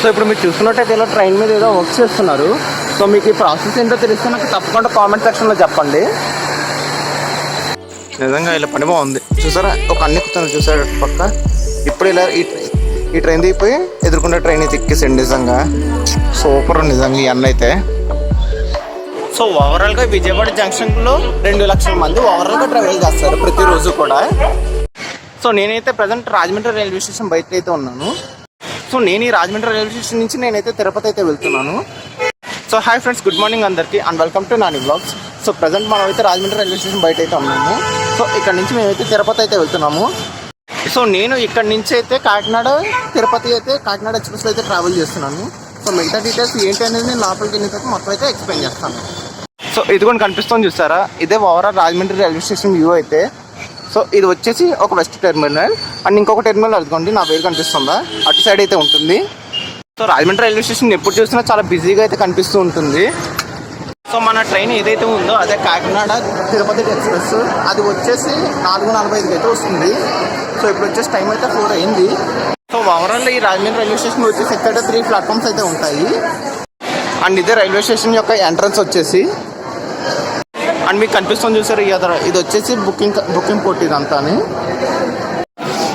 So ఇప్పుడు మీరు చూసుకున్నట్టయితే ఇలా ట్రైన్ మీద ఏదో వర్క్ చేస్తున్నారు. సో మీకు ఈ ప్రాసెస్ ఏంటో తెలిస్తే నాకు తప్పకుండా కామెంట్ సెక్షన్లో చెప్పండి. నిజంగా ఇలా పని బాగుంది చూసారా, ఒక అన్ని ఎక్కుతాను చూసారా పక్క. ఇప్పుడు ఇలా ఈ ట్రైన్ దిగిపోయి ఎదుర్కొంటే ట్రైన్ అయితే ఎక్కేసండి. నిజంగా సూపర్ నిజంగా ఈ అన్న అయితే. సో ఓవరాల్గా విజయవాడ జంక్షన్లో 2 లక్షల మంది ఓవరాల్గా ట్రావెల్ చేస్తారు ప్రతిరోజు కూడా. సో నేనైతే ప్రజెంట్ రాజమండ్రి రైల్వే స్టేషన్ బయట అయితే ఉన్నాను. సో నేను ఈ రాజమండ్రి రైల్వే స్టేషన్ నుంచి నేనైతే తిరుపతి అయితే వెళ్తున్నాను. So hi friends, good morning అందరికీ and welcome to Nani vlogs. So present మనం అయితే రాజమండ్రి రైల్వే స్టేషన్ బయట అయితే ఉన్నాము. సో ఇక్కడ నుంచి మేమైతే తిరుపతి అయితే వెళ్తున్నాము. సో నేను ఇక్కడ నుంచి అయితే కాకినాడ తిరుపతి అయితే కాకినాడ ఎక్స్ప్రెస్లో అయితే ట్రావెల్ చేస్తున్నాను. సో మిగతా డీటెయిల్స్ ఏంటి అనేది నేను లోపలికి వెళ్ళిన తర్వాత మొత్తం అయితే ఎక్స్ప్లెయిన్ చేస్తాను. సో ఇది కూడా కనిపిస్తుంది చూసారా, ఇదే overall Rajahmundry railway station view అయితే. సో ఇది వచ్చేసి ఒక వెస్ట్ టెర్మినల్ అండ్ ఇంకొక టెర్మినల్ అదిగోండి నా పేరు కనిపిస్తుందా, అటు సైడ్ అయితే ఉంటుంది. సో రాజమండ్రి రైల్వే స్టేషన్ ఎప్పుడు చూసినా చాలా బిజీగా అయితే కనిపిస్తూ ఉంటుంది. సో మన ట్రైన్ ఏదైతే ఉందో అదే కాకినాడ తిరుపతి ఎక్స్ప్రెస్, అది వచ్చేసి 4:45 అయితే వస్తుంది. సో ఇప్పుడు వచ్చేసి టైం అయితే 4 అయింది. సో ఓవరాల్ ఈ రాజమండ్రి రైల్వే స్టేషన్ వచ్చేసి ఇక్కడ 3 ప్లాట్ఫామ్స్ అయితే ఉంటాయి. అండ్ ఇదే రైల్వే స్టేషన్ యొక్క ఎంట్రన్స్ వచ్చేసి. అండ్ మీకు కనిపిస్తుంది చూసారు ఇది వచ్చేసి బుకింగ్ పోర్ట్ ఇదంతా.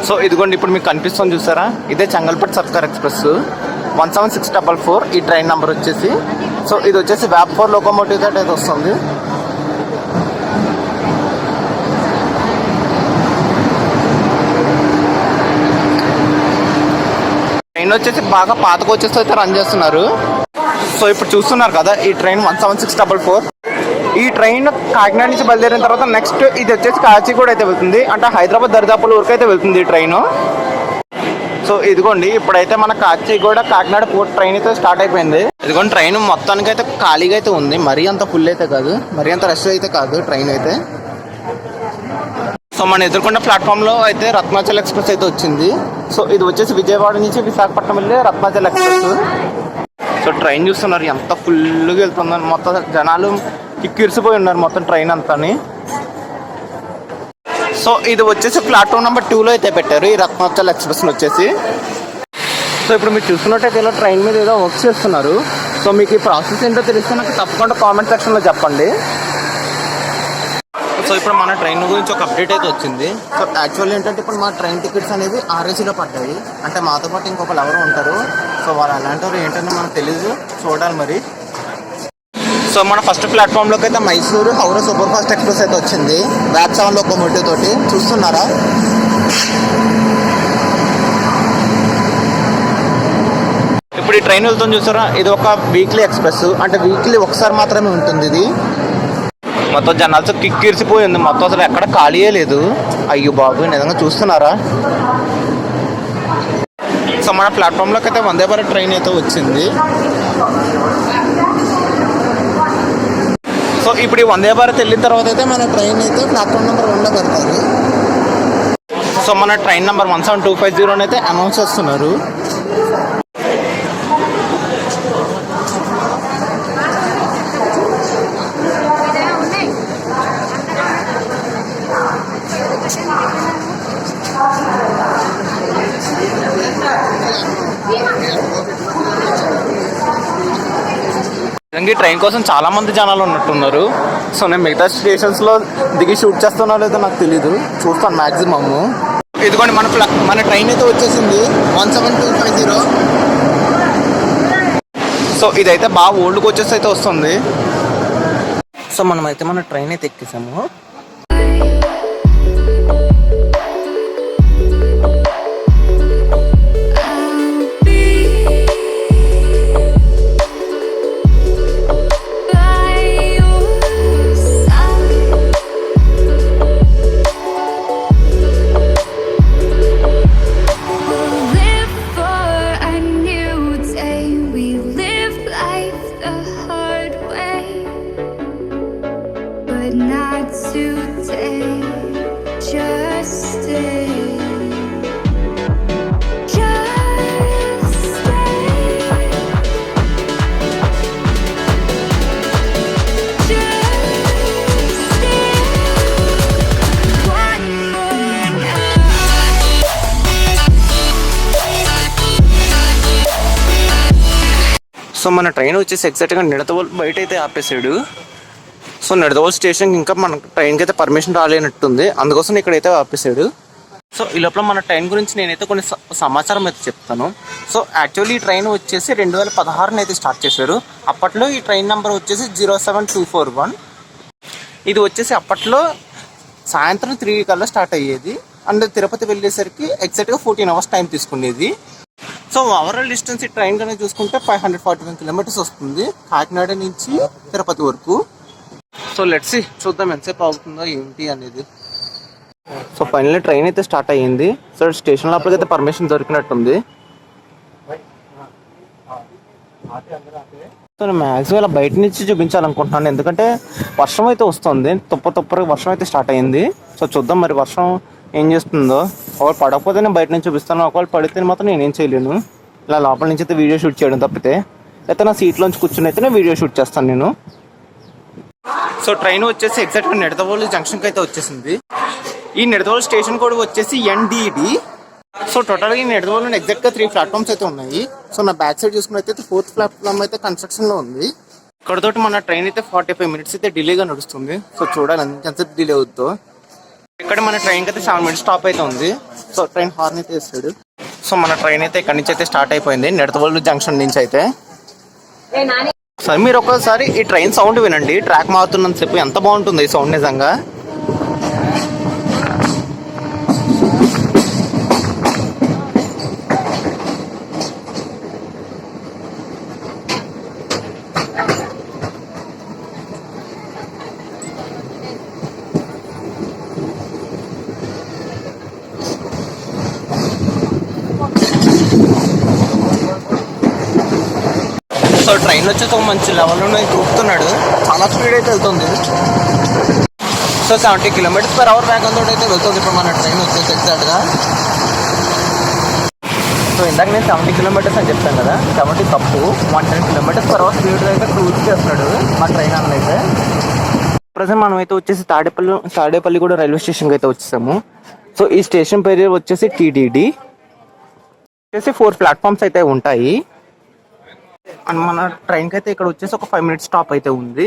సో ఇదిగోండి ఇప్పుడు మీకు కనిపిస్తుంది చూసారా, ఇదే చెంగల్పట్టు సర్కార్ ఎక్స్ప్రెస్ 17644 ఈ ట్రైన్ నెంబర్ వచ్చేసి. సో ఇది వచ్చేసి VAP4 లోకోమోటివ్ తోటి అయితే వస్తుంది. ట్రైన్ వచ్చేసి బాగా పాత కోచెస్ అయితే రన్ చేస్తున్నారు. సో ఇప్పుడు చూస్తున్నారు కదా ఈ ట్రైన్ 17644. ఈ ట్రైన్ కాకినాడ నుంచి బయలుదేరిన తర్వాత నెక్స్ట్ ఇది వచ్చేసి కాచిగూడ అయితే వెళ్తుంది, అంటే హైదరాబాద్ దరిదాపుల వరకు అయితే వెళ్తుంది ఈ ట్రైన్. సో ఇదిగోండి ఇప్పుడైతే మన కాచిగూడ కాకినాడ పోర్ట్ ట్రైన్ అయితే స్టార్ట్ అయిపోయింది. ఇదిగోండి ట్రైన్ మొత్తానికి అయితే ఖాళీగా అయితే ఉంది, మరీ అంత ఫుల్ అయితే కాదు, మరీ అంత రష్ అయితే కాదు ట్రైన్ అయితే. సో మన ఎదుర్కొండ ప్లాట్ఫామ్లో అయితే రత్నాచల్ ఎక్స్ప్రెస్ అయితే వచ్చింది. సో ఇది వచ్చేసి విజయవాడ నుంచి విశాఖపట్నం వెళ్ళే రత్నాచల్ ఎక్స్ప్రెస్. సో ట్రైన్ చూస్తున్నారు ఎంత ఫుల్గా వెళ్తుందని, మొత్తం జనాలు కిక్కిరిసిపోయి ఉన్నారు మొత్తం ట్రైన్ అంతాని. సో ఇది వచ్చేసి ప్లాట్ఫామ్ నెంబర్ 2లో అయితే పెట్టారు ఈ రత్నాచల్ ఎక్స్ప్రెస్ వచ్చేసి. సో ఇప్పుడు మీరు చూసుకున్నట్టయితే ఇలా ట్రైన్ మీద ఏదో వర్క్ చేస్తున్నారు. సో మీకు ఈ ప్రాసెస్ ఏంటో తెలిస్తే నాకు తప్పకుండా కామెంట్ సెక్షన్లో చెప్పండి. సో ఇప్పుడు మన ట్రైన్ గురించి ఒక అప్డేట్ అయితే వచ్చింది. సో యాక్చువల్లీ ఏంటంటే ఇప్పుడు మా ట్రైన్ టికెట్స్ అనేవి RACలో పడ్డాయి, అంటే మాతో పాటు ఇంకొకరు ఎవరు ఉంటారు. సో వాళ్ళు అలాంటి ఏంటంటే మనకు తెలీదు, చూడాలి మరి. సో మన ఫస్ట్ ప్లాట్ఫామ్లోకి అయితే Mysuru Howrah super fast express అయితే వచ్చింది VAP7 లోకోమోటివ్ తోటి, చూస్తున్నారా. ఇప్పుడు ఈ ట్రైన్ వెళ్తుంది చూసారా, ఇది ఒక వీక్లీ ఎక్స్ప్రెస్, అంటే వీక్లీ ఒకసారి మాత్రమే ఉంటుంది ఇది. మొత్తం జనాలతో కిక్కిరిసిపోయింది మొత్తం, అసలు ఎక్కడ ఖాళీయే లేదు. అయ్యో బాబు నిజంగా చూస్తున్నారా. సో మన ప్లాట్ఫామ్లోకి అయితే వందే భారత్ ట్రైన్ అయితే వచ్చింది. సో ఇప్పుడు ఈ వందే భారత్ వెళ్ళిన తర్వాత అయితే మన ట్రైన్ అయితే ప్లాట్ఫామ్ నెంబర్ 1లో పెడతారు. సో మన ట్రైన్ నెంబర్ 17250 అయితే అనౌన్స్ చేస్తున్నారు. ఈ ట్రైన్ కోసం చాలా మంది జనాలు ఉన్నట్టున్నారు. సో నేను మిగతా స్టేషన్స్లో దిగి షూట్ చేస్తున్నా లేదో నాకు తెలీదు, చూస్తాను మ్యాక్సిమమ్. ఇదిగోండి మన ట్రైన్ అయితే వచ్చేసింది 17250. సో ఇదైతే బాగా ఓల్డ్ కోచెస్ అయితే వస్తుంది. సో మనమైతే మన ట్రైన్ అయితే ఎక్కేసాము. Not to సో మన ట్రైన్ వచ్చేసి ఎగ్జాక్ట్గా నిడదవోలు బయట అయితే ఆపేసాడు. సో నిడదవోలు స్టేషన్కి ఇంకా మన ట్రైన్కి అయితే పర్మిషన్ రాలేనట్టుంది, అందుకోసం ఇక్కడైతే ఆపేసాడు. సో ఈ లోపల మన ట్రైన్ గురించి నేనైతే కొన్ని సమాచారం అయితే చెప్తాను. సో యాక్చువల్లీ ఈ ట్రైన్ వచ్చేసి 2016 అయితే స్టార్ట్ చేశారు. అప్పట్లో ఈ ట్రైన్ నెంబర్ వచ్చేసి 07241. ఇది వచ్చేసి అప్పట్లో సాయంత్రం 3 కల్లా స్టార్ట్ అయ్యేది అండ్ తిరుపతి వెళ్ళేసరికి ఎగ్జాక్ట్గా 14 అవర్స్ టైం తీసుకునేది. సో ఓవరాల్ డిస్టెన్స్ ఈ ట్రైన్ కనుక చూసుకుంటే 541 కిలోమీటర్స్ వస్తుంది కాకినాడ నుంచి తిరుపతి వరకు. సో లెట్స్ చూద్దాం ఎంతసేపు అవుతుందో ఏంటి అనేది. సో ఫైనల్లీ ట్రైన్ అయితే స్టార్ట్ అయ్యింది. సో స్టేషన్ లోపలికైతే పర్మిషన్ దొరికినట్టుంది. సో నేను మ్యాక్సిమం ఇలా బయట నుంచి చూపించాలనుకుంటున్నాను, ఎందుకంటే వర్షం అయితే వస్తుంది, తుప్పరగా వర్షం అయితే స్టార్ట్ అయ్యింది. సో చూద్దాం మరి వర్షం ఏం చేస్తుందో. ఒకవేళ పడకపోతే నేను బయట నుంచి చూపిస్తాను, ఒకవేళ పడితే మాత్రం నేనేం చేయలేను. ఇలా లోపల నుంచి అయితే వీడియో షూట్ చేయడం తప్పితే, అయితే నా సీట్లోంచి కూర్చుని అయితే నేను వీడియో షూట్ చేస్తాను నేను. సో ట్రైన్ వచ్చేసి ఎగ్జాక్ట్గా నిడదవోలు జంక్షన్కి అయితే వచ్చేసింది. ఈ నిడదవోలు స్టేషన్ కూడా వచ్చేసి NDD. సో టోటల్గా ఈ నిడదవోలు ఎగ్జాక్ట్గా 3 ప్లాట్ఫామ్స్ అయితే ఉన్నాయి. సో నా బ్యాక్ సైడ్ చూసుకున్నట్టు అయితే 4th ప్లాట్ఫామ్ అయితే కన్స్ట్రక్షన్లో ఉంది. ఇక్కడతోటి మన ట్రైన్ అయితే 45 మినిట్స్ అయితే డిలేగా నడుస్తుంది. సో చూడాలి ఎంతసేపు డిలే అవుతుందో. ఇక్కడ మన ట్రైన్కి అయితే 7 మినిట్స్ స్టాప్ అయితే ఉంది. సో ట్రైన్ హార్న్ అయితే వేస్తాడు. సో మన ట్రైన్ అయితే ఇక్కడ నుంచి అయితే స్టార్ట్ అయిపోయింది నిడదవోలు జంక్షన్ నుంచి అయితే. సరే మీరు ఒకసారి ఈ ట్రైన్ సౌండ్ వినండి, ట్రాక్ మారుతున్నంత సేపు ఎంత బాగుంటుంది ఈ సౌండ్ నిజంగా. సో ట్రైన్ వచ్చేసి ఒక మంచి లెవెల్లో చూపుతున్నాడు, చాలా స్పీడ్ అయితే వెళ్తుంది. సో 70 కిలోమీటర్స్ పర్ అవర్ వేగంతో అయితే వెళ్తుంది ఇప్పుడు మన ట్రైన్ వచ్చేసి ఎగ్జాక్ట్గా. సో ఇందాక నేను 70 కిలోమీటర్స్ అని చెప్తాను కదా, 70 తప్పు, 110 కిలోమీటర్స్ పర్ అవర్ స్పీడ్ అయితే క్రూజ్ చేస్తున్నాడు మా ట్రైన్ అన్న అయితే. ప్రజెంట్ మనం అయితే వచ్చేసి తాడేపల్లి కూడా రైల్వే స్టేషన్కి అయితే వచ్చేసాము. సో ఈ స్టేషన్ పేరు వచ్చేసి TDD. వచ్చేసి 4 ప్లాట్ఫామ్స్ అయితే ఉంటాయి. అండ్ మన ట్రైన్కి అయితే ఇక్కడ వచ్చేసి ఒక 5 మినిట్స్ స్టాప్ అయితే ఉంది.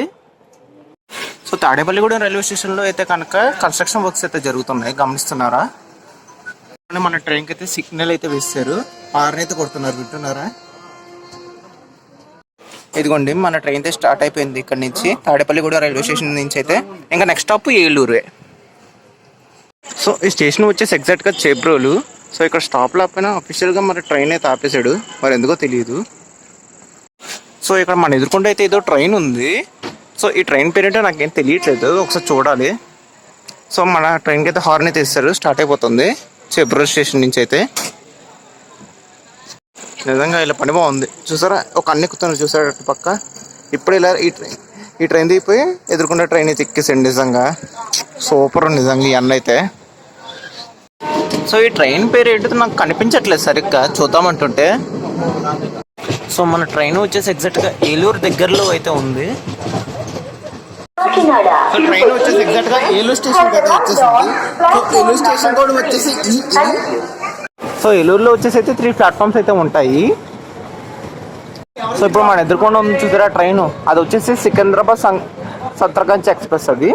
సో తాడేపల్లిగూడెం రైల్వే స్టేషన్లో అయితే కనుక కన్స్ట్రక్షన్ వర్క్స్ అయితే జరుగుతున్నాయి, గమనిస్తున్నారా? మన ట్రైన్కి అయితే సిగ్నల్ అయితే వేస్తారు, హార్న్ అయితే కొడుతున్నారు, వింటున్నారా? ఇదిగోండి మన ట్రైన్ అయితే స్టార్ట్ అయిపోయింది ఇక్కడ నుంచి తాడేపల్లిగూడెం రైల్వే స్టేషన్ నుంచి అయితే. ఇంకా నెక్స్ట్ స్టాప్ ఏలూరే. సో ఈ స్టేషన్ వచ్చేసి ఎగ్జాక్ట్గా చేబ్రోలు. సో ఇక్కడ స్టాప్ లేకపోయినా అఫీషియల్గా మన ట్రైన్ అయితే ఆపేశాడు, మరి ఎందుకో తెలియదు. సో ఇక్కడ మన ఎదుర్కొంటే అయితే ఏదో ట్రైన్ ఉంది. సో ఈ ట్రైన్ పేరు అంటే నాకేం తెలియట్లేదు, ఒకసారి చూడాలి. సో మన ట్రైన్కి అయితే హార్న్ అయితే ఇస్తారు, స్టార్ట్ అయిపోతుంది చేబ్రోలు స్టేషన్ నుంచి అయితే. నిజంగా ఇలా పని బాగుంది చూసారా, ఒక అన్ని ఎక్కుతున్నారు చూసారా అటు పక్క. ఇప్పుడు ఇలా ఈ ట్రైన్ దిగిపోయి ఎదుర్కొంటే ట్రైన్ అయితే ఎక్కేసండి. నిజంగా సూపర్ నిజంగా ఈ అన్న అయితే. సో ఈ ట్రైన్ పేరు ఏంటో నాకు కనిపించట్లేదు సరిగ్గా, చూద్దామంటుంటే. సో మన ట్రైన్ వచ్చేసి ఎగ్జాక్ట్గా ఏలూరు దగ్గరలో అయితే ఉంది. సో ట్రైన్ వచ్చేసి ఎగ్జాక్ట్గా ఏలూరు స్టేషన్కి అయితే వచ్చేసింది. సో ఏలూరు స్టేషన్ కూడా వచ్చేసి సో ఏలూరులో వచ్చేసి అయితే 3 ప్లాట్ఫామ్స్ అయితే ఉంటాయి. సో ఇప్పుడు మన ఎదుర్కొండ ఉంది చూసారా ట్రైన్, అది వచ్చేసి సికింద్రాబాద్ సత్రగంజ్ ఎక్స్ప్రెస్ అది.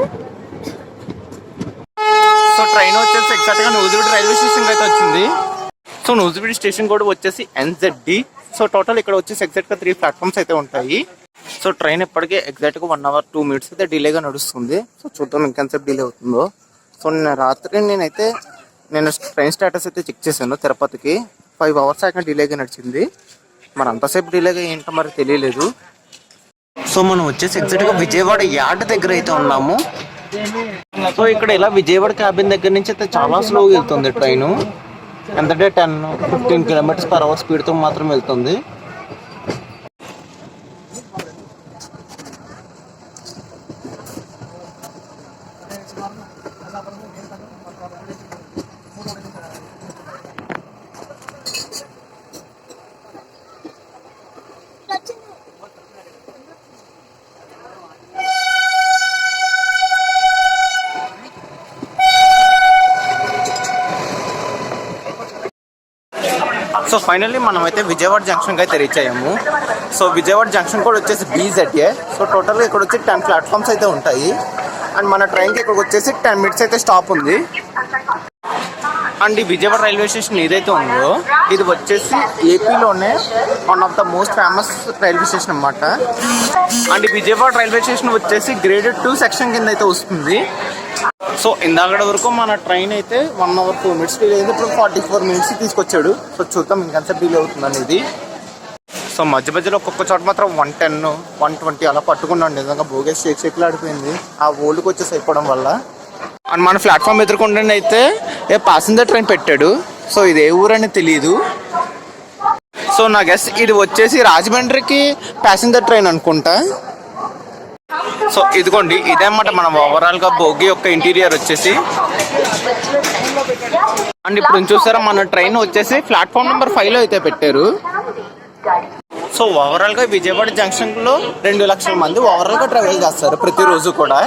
సో ట్రైన్ వచ్చేసి ఎగ్జాక్ట్గా నూజివీడు రైల్వే స్టేషన్కి అయితే వచ్చింది. సో నూజివీడు స్టేషన్ కూడా వచ్చేసి NZD. సో టోటల్ ఇక్కడ వచ్చేసి ఎగ్జాక్ట్గా 3 ప్లాట్ఫామ్స్ అయితే ఉంటాయి. సో ట్రైన్ ఇప్పటికే ఎగ్జాక్ట్గా 1 అవర్ 2 మినిట్స్ అయితే డిలేగా నడుస్తుంది. సో చూద్దాం ఇంకెంతసేపు డిలే అవుతుందో. సో నిన్న రాత్రి నేను ట్రైన్ స్టేటస్ అయితే చెక్ చేశాను, తిరుపతికి 5 అవర్స్ అయితే డిలేగా నడిచింది. మరి అంతసేపు డిలేగా ఏంటో మరి తెలియలేదు. సో మనం వచ్చేసి ఎగ్జాక్ట్గా విజయవాడ యార్డ్ దగ్గర అయితే ఉన్నాము. సో ఇక్కడ ఇలా విజయవాడ క్యాబిన్ దగ్గర నుంచి అయితే చాలా స్లోగా వెళ్తుంది ట్రైను. ఎంతంటే 10-15 కిలోమీటర్స్ పర్ అవర్ స్పీడ్తో మాత్రం వెళ్తుంది. సో ఫైనల్లీ మనం అయితే విజయవాడ జంక్షన్కి అయితే రీచ్ అయ్యాము. సో విజయవాడ జంక్షన్ కూడా వచ్చేసి BZA. సో టోటల్గా ఇక్కడ వచ్చి 10 ప్లాట్ఫామ్స్ అయితే ఉంటాయి. అండ్ మన ట్రైన్కి ఇక్కడికి వచ్చేసి 10 మినిట్స్ అయితే స్టాప్ ఉంది. అండ్ ఈ విజయవాడ రైల్వే స్టేషన్ ఏదైతే ఉందో ఇది వచ్చేసి ఏపీలోనే one of the most famous railway station అన్నమాట. అండ్ ఈ విజయవాడ రైల్వే స్టేషన్ వచ్చేసి గ్రేడెడ్ 2 సెక్షన్ కింద అయితే వస్తుంది. సో ఇందాక వరకు మన ట్రైన్ అయితే 1 hour 2 minutes డిలే అయింది. ఇప్పుడు 44 minutes తీసుకొచ్చాడు. సో చూద్దాం ఇంకెంత డిలే అవుతుంది అనేది. సో మధ్య మధ్యలో ఒక్కొక్క చోట మాత్రం 110, 120 అలా పట్టుకున్నాను. నిజంగా బోగేస్ షేక్లు ఆడిపోయింది ఆ ఓల్డ్కి వచ్చేసి అయిపోవడం వల్ల. అండ్ మన ప్లాట్ఫామ్ ఎదుర్కొంటే అయితే ప్యాసింజర్ ట్రైన్ పెట్టాడు. సో ఇది ఏ ఊరని తెలియదు. సో నా గెస్ ఇది వచ్చేసి రాజమండ్రికి ప్యాసింజర్ ట్రైన్ అనుకుంటా. సో ఇదిగోండి ఇదేమాట మనం ఓవరాల్గా బోగి యొక్క ఇంటీరియర్ వచ్చేసి. అండ్ ఇప్పుడు చూసారా మన ట్రైన్ వచ్చేసి ప్లాట్ఫామ్ నెంబర్ 5లో అయితే పెట్టారు. సో ఓవరాల్గా విజయవాడ జంక్షన్లో 2 లక్షల మంది ఓవరాల్గా ట్రావెల్ చేస్తారు ప్రతిరోజు కూడా.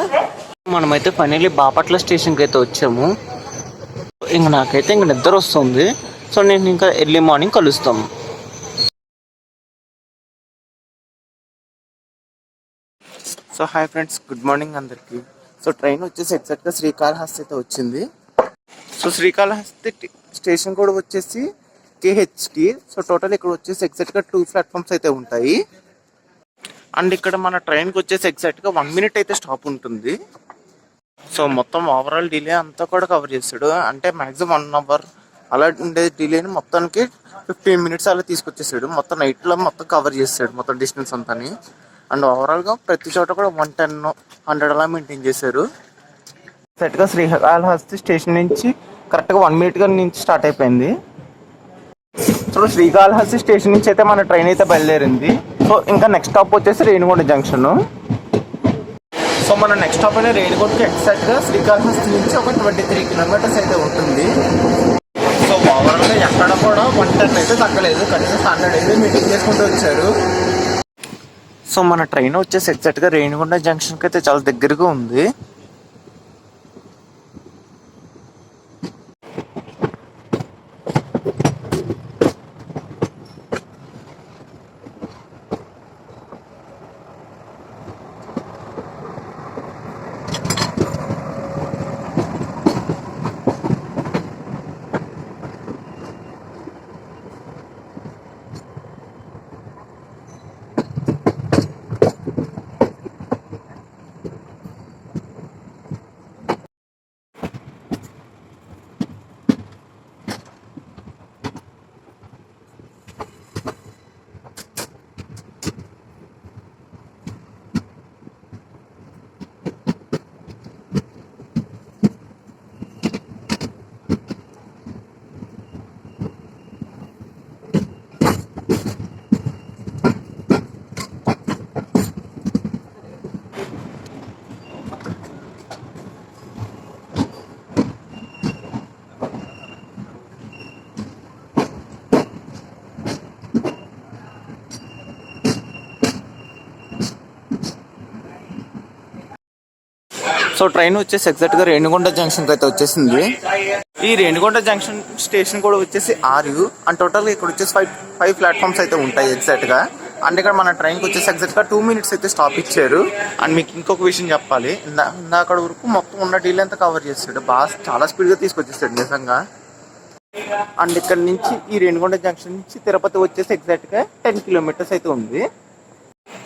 మనమైతే ఫైనల్లీ బాపట్ల స్టేషన్కి అయితే వచ్చాము. ఇంక నాకైతే ఇంక నిద్ర వస్తుంది. సో నేను ఇంకా ఎర్లీ మార్నింగ్ కలుస్తాము. So hi friends, good morning అందరికీ. సో ట్రైన్ వచ్చేసి ఎగ్జాక్ట్గా శ్రీకాళహస్తి అయితే వచ్చింది. సో శ్రీకాళహస్తి స్టేషన్ కూడా వచ్చేసి KHకి. సో టోటల్ ఇక్కడ వచ్చేసి ఎగ్జాక్ట్గా 2 ప్లాట్ఫామ్స్ అయితే ఉంటాయి. అండ్ ఇక్కడ మన ట్రైన్కి వచ్చేసి ఎగ్జాక్ట్గా 1 minute అయితే స్టాప్ ఉంటుంది. సో మొత్తం ఓవరాల్ డిలే అంతా కూడా కవర్ చేస్తాడు. అంటే మ్యాక్సిమం 1 hour అలా ఉండే డిలేని మొత్తానికి 15 minutes అలా తీసుకొచ్చేసాడు. మొత్తం నైట్లో మొత్తం కవర్ చేస్తాడు మొత్తం డిస్టెన్స్ అంతా. అండ్ ఓవరాల్గా ప్రతి చోట కూడా 110, 100 అలా మెయింటైన్ చేశారు. సెట్గా శ్రీకాళహస్తి స్టేషన్ నుంచి కరెక్ట్గా 1 minute నుంచి స్టార్ట్ అయిపోయింది. సో శ్రీకాళహస్తి స్టేషన్ నుంచి అయితే మన ట్రైన్ అయితే బయలుదేరింది. సో ఇంకా నెక్స్ట్ స్టాప్ వచ్చేసి రేణిగుంట జంక్షన్. సో మన నెక్స్ట్ స్టాప్ అయినా రేణిగుంటకి ఎగ్జాక్ట్గా శ్రీకాళహస్తి నుంచి ఒక 23 kilometers అయితే ఉంటుంది. సో ఓవరాల్గా ఎక్కడ కూడా 110 అయితే తగ్గలేదు. కనీసం 100 అయితే మీటింగ్ చేసుకుంటూ వచ్చారు. సో మన ట్రైన్ వచ్చేసి ఎగ్జాక్ట్గా రేణిగుంట జంక్షన్కి అయితే చాలా దగ్గరగా ఉంది. సో ట్రైన్ వచ్చేసి ఎగ్జాక్ట్గా రేణిగుంట జంక్షన్కి అయితే వచ్చేసింది. ఈ రేణిగుంట జంక్షన్ స్టేషన్ కూడా వచ్చేసి RU. అండ్ టోటల్గా ఇక్కడ వచ్చేసి 5 ప్లాట్ఫామ్స్ అయితే ఉంటాయి ఎగ్జాక్ట్గా. అండ్ ఇక్కడ మన ట్రైన్కి వచ్చేసి ఎగ్జాక్ట్గా 2 minutes అయితే స్టాప్ ఇచ్చారు. అండ్ మీకు ఇంకొక విషయం చెప్పాలి, అక్కడ వరకు మొత్తం ఉన్న డీల్ అంతా కవర్ చేస్తాడు. చాలా స్పీడ్గా తీసుకొచ్చేస్తాడు నిజంగా. అండ్ ఇక్కడ నుంచి ఈ రేణిగుంట జంక్షన్ నుంచి తిరుపతి వచ్చేసి ఎగ్జాక్ట్గా 10 kilometers అయితే ఉంది.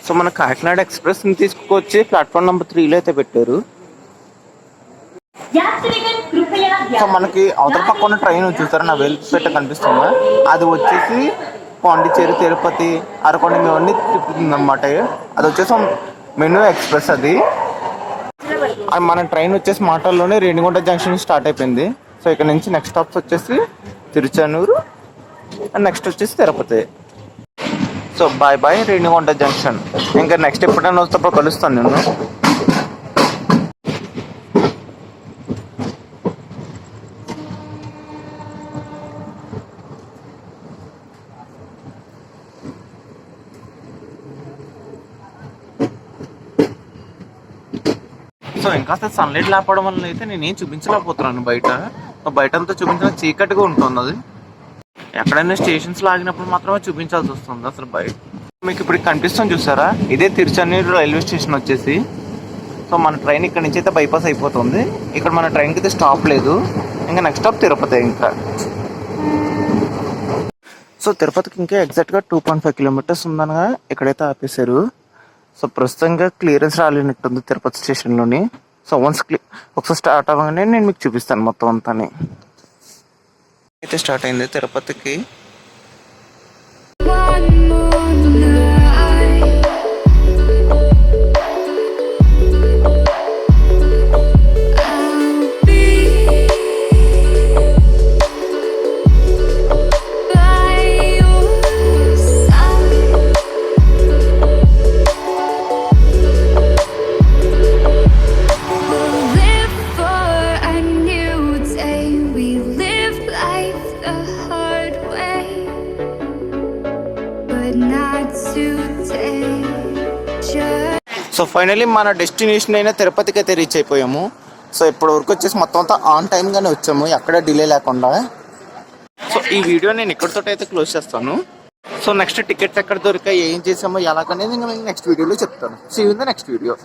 సో మన కాకినాడ ఎక్స్ప్రెస్ని తీసుకొచ్చి ప్లాట్ఫామ్ నెంబర్ 3లో అయితే పెట్టారు. సో మనకి అవతల పక్కన ట్రైన్ చూస్తారా నా వేలుపేట కనిపిస్తుందా, అది వచ్చేసి పాండిచ్చేరి, తిరుపతి, అరకొండ ఇవన్నీ తిప్పుతుంది అనమాట. అది వచ్చేసి మెను ఎక్స్ప్రెస్. అది మన ట్రైన్ వచ్చేసి మాటల్లోనే రేణిగుంట జంక్షన్ స్టార్ట్ అయిపోయింది. సో ఇక్కడ నుంచి నెక్స్ట్ స్టాప్స్ వచ్చేసి తిరుచానూరు అండ్ నెక్స్ట్ వచ్చేసి Tirupati. So bye bye Renigunta junction. ఇంకా నెక్స్ట్ ఎప్పుడైనా వస్తేప్పుడు కలుస్తాను నేను. సో ఇంకా సన్లైట్ లేకపోవడం వల్ల అయితే నేనేం చూపించలేకపోతున్నాను. బయట అంతా చూపించిన చీకటిగా ఉంటుంది. అది ఎక్కడైనా స్టేషన్స్లో ఆగినప్పుడు మాత్రమే చూపించాల్సి వస్తుంది అసలు బయట. మీకు ఇప్పుడు కనిపిస్తుంది చూసారా, ఇదే తిరుచానూరు రైల్వే స్టేషన్ వచ్చేసి. సో మన ట్రైన్ ఇక్కడ నుంచి అయితే బైపాస్ అయిపోతుంది. ఇక్కడ మన ట్రైన్కి అయితే స్టాప్ లేదు, ఇంకా నెక్స్ట్ స్టాప్ తిరుపతి. ఇంకా సో తిరుపతికి ఇంకా ఎగ్జాక్ట్గా 2.5 కిలోమీటర్స్ ఉందనగా ఇక్కడైతే ఆపేశారు. సో ప్రస్తుతంగా క్లియరెన్స్ రాలేనట్టుంది తిరుపతి స్టేషన్లోని. సో ఒకసారి స్టార్ట్ అవ్వగానే నేను మీకు చూపిస్తాను మొత్తం అంతా. అయితే స్టార్ట్ అయింది తిరుపతికి. సో ఫైనలీ మన డెస్టినేషన్ అయినా తిరుపతికి అయితే రీచ్ అయిపోయాము. సో ఇప్పటి వరకు వచ్చేసి మొత్తం అంతా ఆన్ టైంగానే వచ్చాము, ఎక్కడ డిలే లేకుండా. సో ఈ వీడియో నేను ఇక్కడితో అయితే క్లోజ్ చేస్తాను. సో నెక్స్ట్ టికెట్స్ ఎక్కడ దొరికాయి, ఏం చేసామో ఎలాగనేది ఇంకా నెక్స్ట్ వీడియోలో చెప్తాను. See you in the next video.